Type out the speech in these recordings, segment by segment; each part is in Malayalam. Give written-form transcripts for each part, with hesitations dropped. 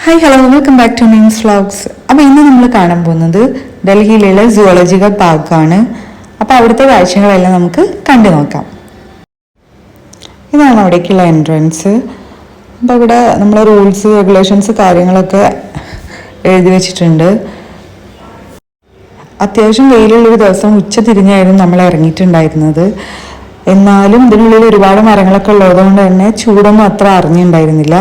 Hi hello welcome back to Meens vlogs. അപ്പോൾ ഇന്ന് നമ്മൾ കാണാൻ പോകുന്നത് ഡൽഹിയിലുള്ള സുവോളജിക്കൽ പാർക്കാണ്. അപ്പോൾ അവിടുത്തെ കാഴ്ചകളെല്ലാം നമുക്ക് കണ്ടു നോക്കാം. ഇതാണ് അവിടേക്കുള്ള എൻട്രൻസ്. അപ്പോൾ ഇവിടെ നമ്മൾ റൂൾസ് റെഗുലേഷൻസ് കാര്യങ്ങളൊക്കെ എഴുതി വെച്ചിട്ടുണ്ട്. അത്യാവശ്യം വെയിലുള്ളൊരു ദിവസം ഉച്ച തിരിഞ്ഞായിരുന്നു നമ്മൾ ഇറങ്ങിയിട്ടുണ്ടായിരുന്നത്. എന്നാലും ഇതിനുള്ളിൽ ഒരുപാട് മരങ്ങളൊക്കെ ഉള്ളതുകൊണ്ട് തന്നെ ചൂടൊന്നും അത്ര അറിഞ്ഞിട്ടുണ്ടായിരുന്നില്ല.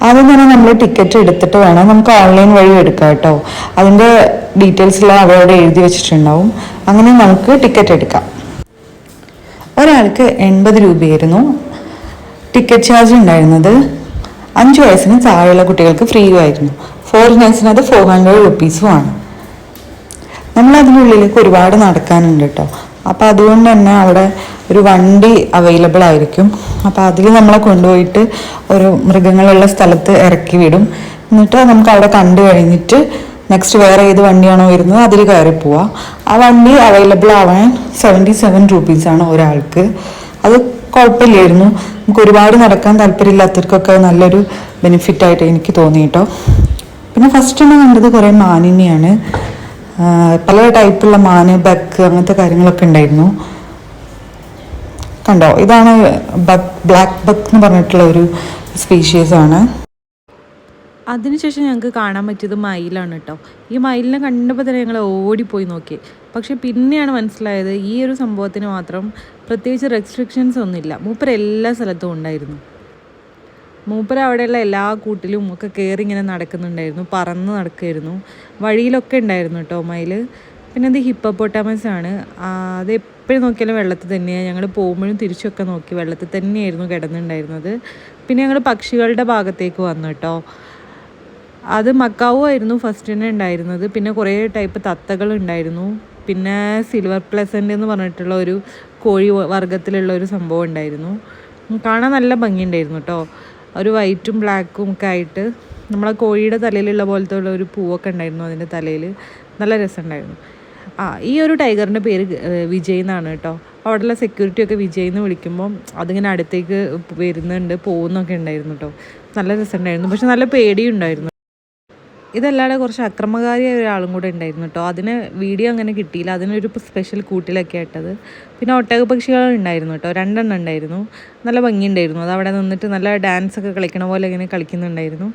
ആദ്യം തന്നെ നമ്മൾ ടിക്കറ്റ് എടുത്തിട്ട് വേണം, നമുക്ക് ഓൺലൈൻ വഴി എടുക്കാം കേട്ടോ. അതിൻ്റെ ഡീറ്റെയിൽസ് എല്ലാം അവരോട് എഴുതി വെച്ചിട്ടുണ്ടാവും. അങ്ങനെ നമുക്ക് ടിക്കറ്റ് എടുക്കാം. ഒരാൾക്ക് 80 രൂപയായിരുന്നു ടിക്കറ്റ് ചാർജ് ഉണ്ടായിരുന്നത്. 5 വയസ്സിന് താഴെയുള്ള കുട്ടികൾക്ക് ഫ്രീ ആയിരുന്നു. ഫോറിനേഴ്സിന് അത് 400 റുപ്പീസുമാണ്. നമ്മൾ അതിനുള്ളിലേക്ക് ഒരുപാട് നടക്കാനുണ്ട് കേട്ടോ. അപ്പോൾ അതുകൊണ്ട് തന്നെ അവിടെ ഒരു വണ്ടി അവൈലബിൾ ആയിരിക്കും. അപ്പോൾ അതിൽ നമ്മളെ കൊണ്ടുപോയിട്ട് ഒരു മൃഗങ്ങളുള്ള സ്ഥലത്ത് ഇറക്കി വിടും. എന്നിട്ട് നമുക്ക് അവിടെ കണ്ടു കഴിഞ്ഞിട്ട് നെക്സ്റ്റ് വേറെ ഏത് വണ്ടിയാണോ വരുന്നത് അതിൽ കയറി പോവാം. ആ വണ്ടി അവൈലബിൾ ആവാൻ 77 റുപ്പീസാണ് ഒരാൾക്ക്. അത് കുഴപ്പമില്ലായിരുന്നു. നമുക്ക് ഒരുപാട് നടക്കാൻ താല്പര്യമില്ലാത്തവർക്കൊക്കെ നല്ലൊരു ബെനിഫിറ്റായിട്ട് എനിക്ക് തോന്നി കേട്ടോ. പിന്നെ ഫസ്റ്റ് തന്നെ കണ്ടത് കുറേ മാനിനെയാണ്. പല ടൈപ്പുള്ള മാന്, ബക്ക് അങ്ങനത്തെ കാര്യങ്ങളൊക്കെ ഉണ്ടായിരുന്നു. കണ്ടോ, ഇതാണ് ബ്ലാക്ക് ബക്ക് എന്ന് പറഞ്ഞിട്ടുള്ള ഒരു സ്പീഷീസ് ആണ്. അതിനുശേഷം ഞങ്ങൾക്ക് കാണാൻ പറ്റിയത് മയിലാണ് കേട്ടോ. ഈ മയിലിനെ കണ്ടപ്പോൾ തന്നെ ഞങ്ങൾ ഓടിപ്പോയി നോക്കി. പക്ഷെ പിന്നെയാണ് മനസ്സിലായത് ഈ ഒരു സംഭവത്തിന് മാത്രം പ്രത്യേകിച്ച് റെസ്ട്രിക്ഷൻസ് ഒന്നുമില്ല. മൂപ്പർ എല്ലാ സ്ഥലത്തും ഉണ്ടായിരുന്നു. മൂപ്പർ അവിടെയുള്ള എല്ലാ കൂട്ടിലും ഒക്കെ കയറി ഇങ്ങനെ നടക്കുന്നുണ്ടായിരുന്നു, പറന്ന് നടക്കുമായിരുന്നു. വഴിയിലൊക്കെ ഉണ്ടായിരുന്നു കേട്ടോ മയിൽ. പിന്നെ അത് ഹിപ്പോപ്പൊട്ടാമസ് ആണ്. അത് എപ്പോഴും നോക്കിയാലും വെള്ളത്തിൽ തന്നെയാണ്. ഞങ്ങൾ പോകുമ്പോഴും തിരിച്ചൊക്കെ നോക്കി വെള്ളത്തിൽ തന്നെയായിരുന്നു കിടന്നുണ്ടായിരുന്നത്. പിന്നെ ഞങ്ങൾ പക്ഷികളുടെ ഭാഗത്തേക്ക് വന്നു കേട്ടോ. അത് മക്കാവു ആയിരുന്നു ഫസ്റ്റ് തന്നെ ഉണ്ടായിരുന്നത്. പിന്നെ കുറേ ടൈപ്പ് തത്തകൾ ഉണ്ടായിരുന്നു. പിന്നെ സിൽവർ പ്ലസൻ്റ് എന്ന് പറഞ്ഞിട്ടുള്ള ഒരു കോഴി വർഗ്ഗത്തിലുള്ള ഒരു സംഭവം ഉണ്ടായിരുന്നു. കാണാൻ നല്ല ഭംഗിയുണ്ടായിരുന്നു കേട്ടോ. ഒരു വൈറ്റും ബ്ലാക്കും ഒക്കെ ആയിട്ട് നമ്മളെ കോഴിയുടെ തലയിലുള്ള പോലത്തെ ഉള്ള ഒരു പൂവൊക്കെ ഉണ്ടായിരുന്നു അതിൻ്റെ തലയിൽ. നല്ല രസമുണ്ടായിരുന്നു. ഈ ഒരു ടൈഗറിൻ്റെ പേര് വിജയ് എന്നാണ് കേട്ടോ. അവിടെയുള്ള സെക്യൂരിറ്റി ഒക്കെ വിജയ് എന്ന് വിളിക്കുമ്പം അതിങ്ങനെ അടുത്തേക്ക് വരുന്നുണ്ട്, പോകുന്നൊക്കെ ഉണ്ടായിരുന്നു കേട്ടോ. നല്ല രസമുണ്ടായിരുന്നു. പക്ഷെ നല്ല പേടിയും ഉണ്ടായിരുന്നു. ഇതല്ലാതെ കുറച്ച് അക്രമകാരിയായ ഒരാളും കൂടെ ഉണ്ടായിരുന്നു കേട്ടോ. അതിന് വീഡിയോ അങ്ങനെ കിട്ടിയില്ല. അതിനൊരു സ്പെഷ്യൽ കൂട്ടിലൊക്കെ ആയിട്ടത്. പിന്നെ ഒട്ടകപക്ഷികൾ ഉണ്ടായിരുന്നു കേട്ടോ. 2 എണ്ണം ഉണ്ടായിരുന്നു. നല്ല ഭംഗിയുണ്ടായിരുന്നു. അത് അവിടെ നിന്നിട്ട് നല്ല ഡാൻസൊക്കെ കളിക്കണ പോലെ ഇങ്ങനെ കളിക്കുന്നുണ്ടായിരുന്നു.